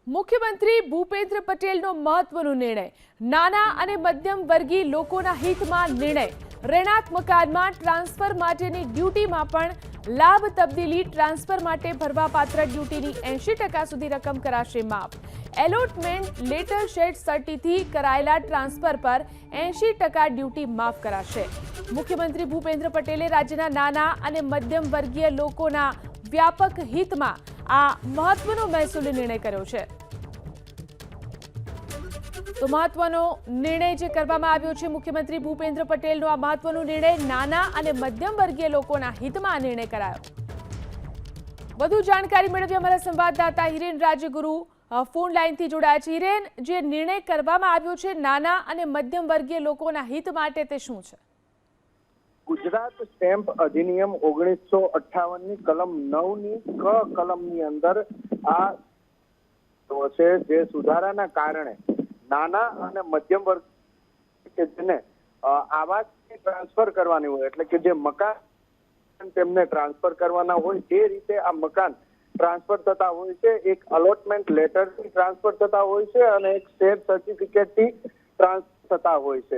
મુખ્યમંત્રી ભૂપેન્દ્ર પટેલનો મહત્વનો નિર્ણય, નાના અને મધ્યમ વર્ગીય લોકોના હિતમાં નિર્ણય. રહેણાંક મકાનમાં ટ્રાન્સફર માટેની ડ્યુટીમાં પણ લાભ તબદીલી. ટ્રાન્સફર માટે ભરવાપાત્ર ડ્યુટીની 80% સુધી રકમ કરાશે માફ. એલોટમેન્ટ લેટર શેડ સર્ટીથી કરાયેલા ટ્રાન્સફર પર 80% ડ્યુટી માફ કરાશે. મુખ્યમંત્રી ભૂપેન્દ્ર પટેલે રાજ્યના નાના અને મધ્યમ વર્ગીય લોકોના વ્યાપક હિતમાં આ મહત્વનો મહેસૂલી નિર્ણય કર્યો છે. તો મહત્વનો નિર્ણય જે કરવામાં આવ્યો છે મુખ્યમંત્રી ભૂપેન્દ્ર પટેલનો આ મહત્વનો નિર્ણય, નાના અને મધ્યમ વર્ગીય લોકોના હિતમાં આ નિર્ણય કરાયો. વધુ જાણકારી મેળવી અમારા સંવાદદાતા હિરેન રાજગુરુ ફોન લાઈનથી જોડાયા છે. હિરેન, જે નિર્ણય કરવામાં આવ્યો છે નાના અને મધ્યમ વર્ગીય લોકોના હિત માટે, તે શું છે? ગુજરાત સ્ટેમ્પ અધિનિયમ 1958 ની કલમ 9 ની ક કલમની અંદર આ છે જે સુધારાના કારણે નાના અને મધ્યમ વર્ગ કે જેને આવાસ ટ્રાન્સફર કરવાની હોય, એટલે કે જે મકાન તેમને ટ્રાન્સફર કરવાના હોય તે રીતે આ મકાન ટ્રાન્સફર થતા હોય છે. એક અલોટમેન્ટ લેટર થી ટ્રાન્સફર થતા હોય છે અને એક શેર સર્ટિફિકેટ થી ટ્રાન્સફર થતા હોય છે.